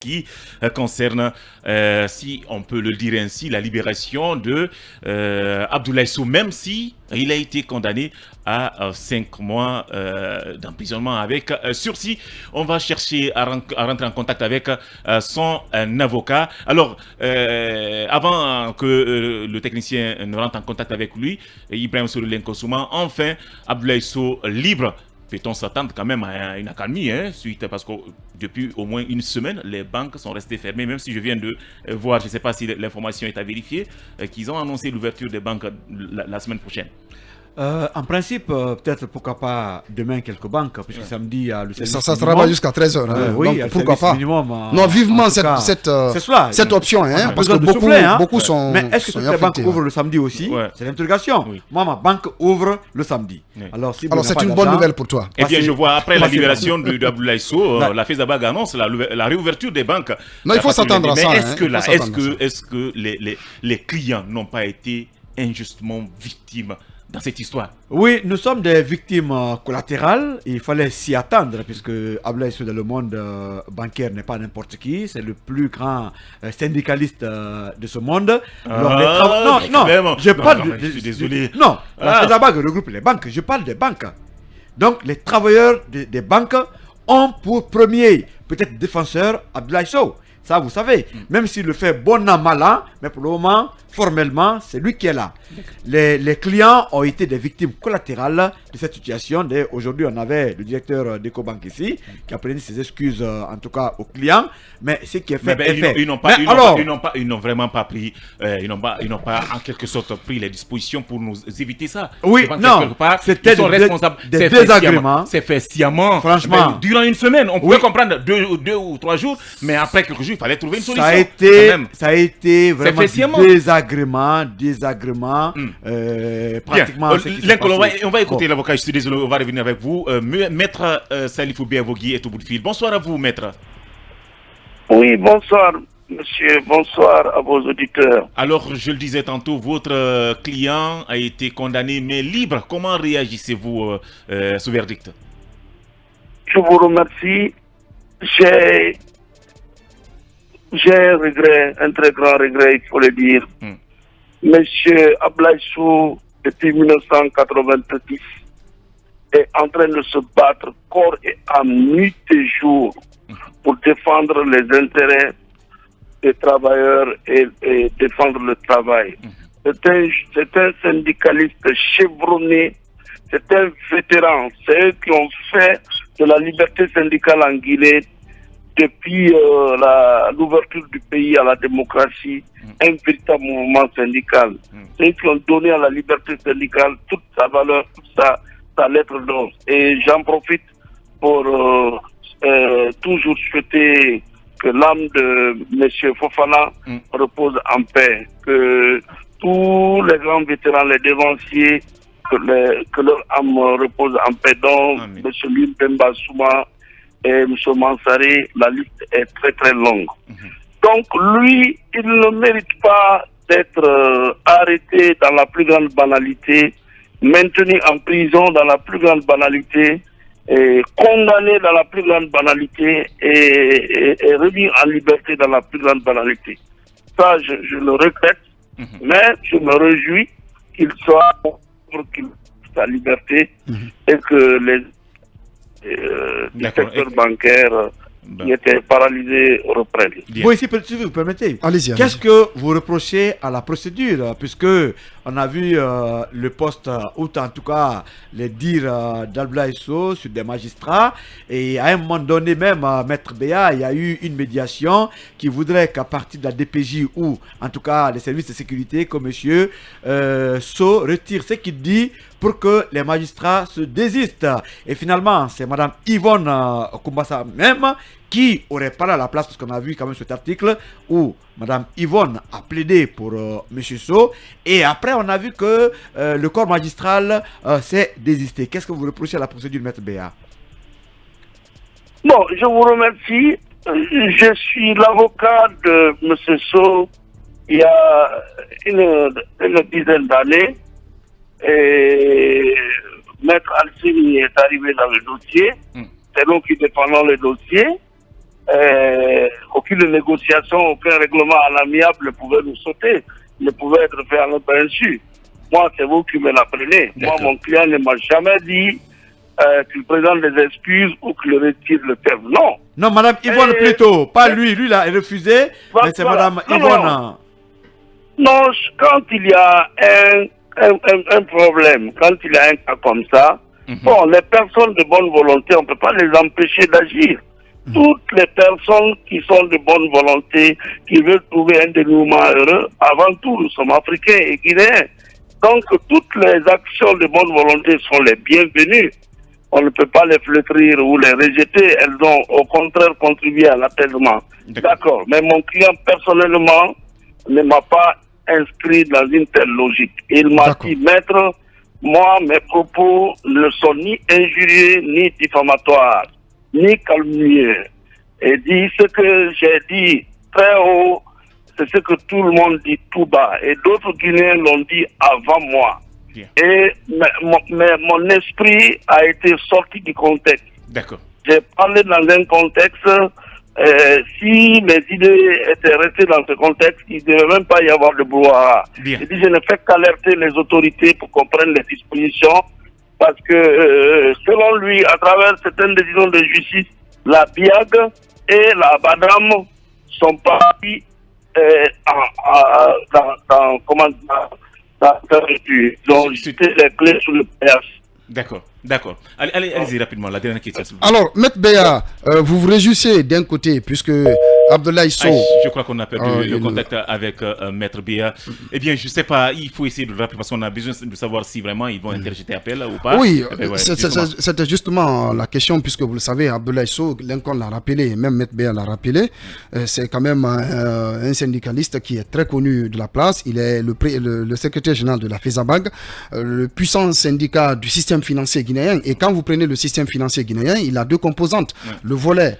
qui concerne, si on peut le dire ainsi, la libération de Abdoulaye Sow, même si il a été condamné à 5 mois d'emprisonnement avec sursis. On va chercher à rentrer en contact avec son avocat. Alors, avant que le technicien ne rentre en contact avec lui, Ibrahim Souroulenko Souma, enfin, Abdoulaye Sow libre. Peut-on s'attendre quand même à une accalmie, suite, parce que depuis au moins une semaine, les banques sont restées fermées, même si je viens de voir, je ne sais pas si l'information est à vérifier, qu'ils ont annoncé l'ouverture des banques la semaine prochaine. En principe, peut-être pourquoi pas demain quelques banques, puisque samedi il y a le service ça travaille jusqu'à 13h. Oui, donc pourquoi pas minimum, non, vivement cette option, parce que beaucoup sont. Mais est-ce que toutes les banques ouvrent le samedi aussi? C'est l'interrogation. Oui. Moi, ma banque ouvre le samedi. Oui. Alors c'est une bonne nouvelle pour toi. Eh bien, je vois après la libération d'Abdoulaye Sow, la FESABAG annonce la réouverture des banques. Non, il faut s'attendre à ça. Mais est-ce que les clients n'ont pas été injustement victimes dans cette histoire? Oui, nous sommes des victimes collatérales. Il fallait s'y attendre, puisque Abdoulaye Sow dans le monde bancaire n'est pas n'importe qui. C'est le plus grand syndicaliste de ce monde. Je suis désolé. Non, la FESABAG regroupe les banques. Je parle des banques. Donc, les travailleurs des banques ont pour premier, peut-être défenseur, Abdoulaye Sow. Ça, vous savez, même s'il le fait bon an, mal an, mais pour le moment, formellement, c'est lui qui est là. Les clients ont été des victimes collatérales de cette situation. Aujourd'hui, on avait le directeur d'Ecobank ici, qui a pris ses excuses, en tout cas, aux clients. Mais ce qui est fait est fait. Ils n'ont vraiment pas pris, ils n'ont pas en quelque sorte pris les dispositions pour nous éviter ça. Oui, non, c'était des désagréments. C'est fait sciemment. Franchement. Durant une semaine, on pouvait comprendre 2 ou 3 jours, mais après quelques jours, il fallait trouver une solution. Ça a été vraiment désagrément, pratiquement. On va écouter l'avocat, je suis désolé, on va revenir avec vous. Maître Salifou Biavogui est au bout du fil. Bonsoir à vous, maître. Oui, bonsoir, monsieur, bonsoir à vos auditeurs. Alors, je le disais tantôt, votre client a été condamné, mais libre. Comment réagissez-vous ce verdict? Je vous remercie. J'ai un regret, un très grand regret, il faut le dire. Monsieur Abdoulaye Sow, depuis 1990, est en train de se battre corps et âme, nuit et jour, pour défendre les intérêts des travailleurs et défendre le travail. C'est un syndicaliste chevronné, c'est un vétéran, c'est eux qui ont fait de la liberté syndicale en Guinée, depuis l'ouverture du pays à la démocratie, un véritable mouvement syndical. C'est eux qui ont donné à la liberté syndicale toute sa valeur, toute sa lettre d'or. Et j'en profite pour toujours souhaiter que l'âme de M. Fofana repose en paix, que tous les grands vétérans, les dévanciers, que leur âme repose en paix, dont M. Louis Bemba Souma et M. Mansaré, la liste est très très longue. Donc lui, il ne mérite pas d'être arrêté dans la plus grande banalité, maintenu en prison dans la plus grande banalité, et condamné dans la plus grande banalité et remis en liberté dans la plus grande banalité. Ça, je le regrette, mais je me réjouis qu'il soit pour sa liberté et que les secteurs bancaires qui étaient paralysés reprennent. Oui, si vous permettez. Allez-y. Qu'est-ce que vous reprochez à la procédure? Puisque on a vu le poste, ou en tout cas les dires d'Abdoulaye Sow sur des magistrats, et à un moment donné même, Maître Béa, il y a eu une médiation qui voudrait qu'à partir de la DPJ ou en tout cas les services de sécurité, que monsieur Sow retire ce qu'il dit pour que les magistrats se désistent. Et finalement, c'est Madame Yvonne Koumbassa même qui aurait parlé à la place, parce qu'on a vu quand même cet article où Madame Yvonne a plaidé pour Monsieur Sow, et après on a vu que le corps magistral s'est désisté. Qu'est-ce que vous reprochez à la procédure, Maître Béa? Bon, je vous remercie. Je suis l'avocat de Monsieur Sow il y a une dizaine d'années, et Maître Alcini est arrivé dans le dossier. C'est nous qui défendons le dossier. aucune négociation, aucun règlement à l'amiable ne pouvait nous sauter, ne pouvait être fait à notre insu. Moi, c'est vous qui me l'apprenez. Moi, mon client ne m'a jamais dit qu'il présente des excuses ou qu'il retire le terme. Non. Non, Madame Yvonne plutôt. Pas lui. Lui, il a refusé. Mais c'est Madame Yvonne. Non, quand il y a un problème, quand il y a un cas comme ça, bon, les personnes de bonne volonté, on ne peut pas les empêcher d'agir. Toutes les personnes qui sont de bonne volonté, qui veulent trouver un dénouement heureux, avant tout, nous sommes Africains et Guinéens. Donc, toutes les actions de bonne volonté sont les bienvenues. On ne peut pas les flétrir ou les rejeter. Elles ont au contraire contribué à l'apaisement. D'accord. Mais mon client, personnellement, ne m'a pas inscrit dans une telle logique. Il m'a dit, maître, moi, mes propos ne sont ni injurieux, ni diffamatoires, ni calomnieux. Et dit ce que j'ai dit très haut, c'est ce que tout le monde dit tout bas. Et d'autres Guinéens l'ont dit avant moi. Bien. Et mon esprit a été sorti du contexte. D'accord. J'ai parlé dans un contexte, si mes idées étaient restées dans ce contexte, il ne devait même pas y avoir de brouhaha. J'ai dit, je ne fais qu'alerter les autorités pour qu'on prenne les dispositions, parce que selon lui, à travers certaines décisions de justice, la BIAG et la BADAM sont partis donc, c'était les clés sur le péage. D'accord. Allez-y rapidement, la dernière question. Alors, Maître Béa, vous vous réjouissez d'un côté, puisque Abdoulaye Sow... je crois qu'on a perdu le contact avec Maître Béa. Eh bien, je ne sais pas, il faut essayer de le rappeler, parce qu'on a besoin de savoir si vraiment ils vont interjeter appel ou pas. Oui, c'était justement la question, puisque vous le savez, Abdoulaye Sow, Lincoln l'a rappelé, même Maître Béa l'a rappelé, c'est quand même un syndicaliste qui est très connu de la place. Il est le secrétaire général de la FESABAG, le puissant syndicat du système financier guinéen. Et quand vous prenez le système financier guinéen, il a deux composantes. Le volet...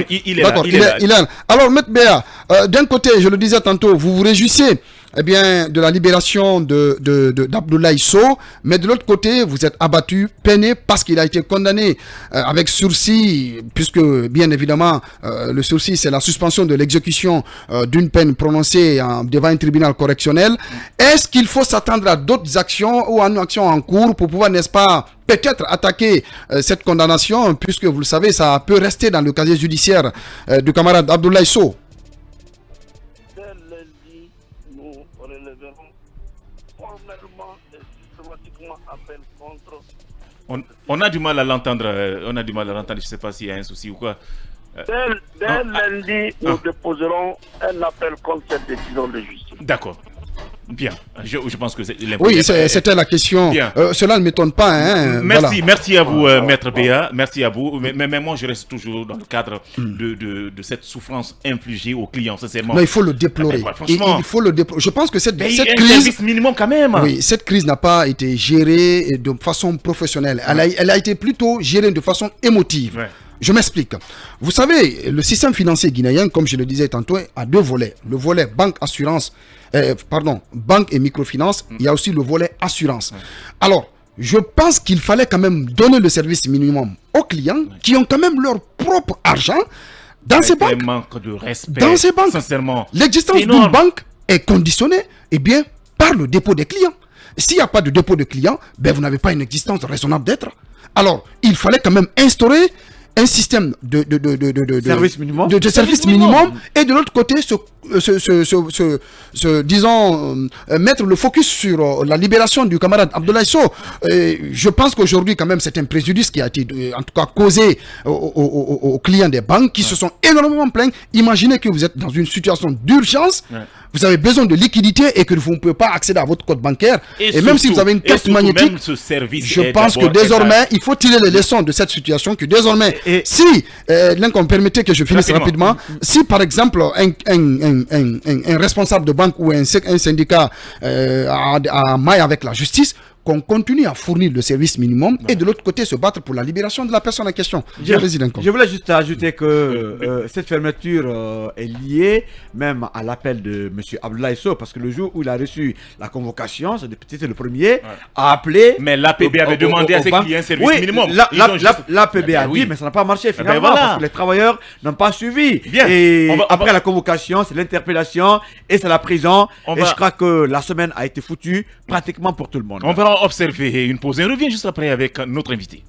Il est là. Alors, Maître Béa, d'un côté, je le disais tantôt, vous vous réjouissez de la libération d'Abdoulaye Sow, mais de l'autre côté, vous êtes abattu, peiné, parce qu'il a été condamné avec sursis, puisque, bien évidemment, le sursis, c'est la suspension de l'exécution d'une peine prononcée devant un tribunal correctionnel. Est-ce qu'il faut s'attendre à d'autres actions ou à une action en cours pour pouvoir, n'est-ce pas, peut-être attaquer cette condamnation, puisque vous le savez, ça peut rester dans le casier judiciaire du camarade Abdoulaye Sow? Dès lundi, nous relèverons formellement et systématiquement appel contre. On a du mal à l'entendre, je ne sais pas s'il y a un souci ou quoi. Dès lundi, nous déposerons un appel contre cette décision de justice. D'accord. Bien, je pense que c'est oui, c'était la question. Cela ne m'étonne pas. Hein. Merci à vous, Maître Béa. Merci à vous. Mais moi, je reste toujours dans le cadre de cette souffrance infligée aux clients, sincèrement. Non, il faut le déplorer. Franchement, il faut le déplorer. Je pense que cette crise minimum quand même. Oui, cette crise n'a pas été gérée de façon professionnelle. Elle a été plutôt gérée de façon émotive. Ouais. Je m'explique. Vous savez, le système financier guinéen, comme je le disais tantôt, a deux volets. Le volet banque et microfinance. Il y a aussi le volet assurance. Alors, je pense qu'il fallait quand même donner le service minimum aux clients qui ont quand même leur propre argent dans ces banques. Manque de respect. Dans ces banques. Sincèrement. L'existence d'une banque est conditionnée, par le dépôt des clients. S'il n'y a pas de dépôt de clients, vous n'avez pas une existence raisonnable d'être. Alors, il fallait quand même instaurer un système de service minimum, et de l'autre côté mettre le focus sur la libération du camarade Abdoulaye Sow. Je pense qu'aujourd'hui quand même c'est un préjudice qui a été en tout cas causé aux clients des banques qui se sont énormément plaints. Imaginez que vous êtes dans une situation d'urgence, vous avez besoin de liquidité et que vous ne pouvez pas accéder à votre compte bancaire, et surtout, même si vous avez une carte magnétique, je pense que désormais il faut tirer les leçons de cette situation, que désormais si Lincoln, permettez que je finisse rapidement, si par exemple un responsable de banque ou un syndicat a maille avec la justice, qu'on continue à fournir le service minimum et de l'autre côté se battre pour la libération de la personne en question. Je voulais juste ajouter que cette fermeture est liée même à l'appel de M. Abdoulaye Sow, parce que le jour où il a reçu la convocation, c'était le premier à appeler. Mais l'APB avait demandé à ce qu'il y ait un service minimum. L'APB a dit, mais ça n'a pas marché finalement, parce que les travailleurs n'ont pas suivi. Bien. Et après la convocation, c'est l'interpellation et c'est la prison. Et je crois que la semaine a été foutue pratiquement pour tout le monde. On va observer une pause et on revient juste après avec notre invité.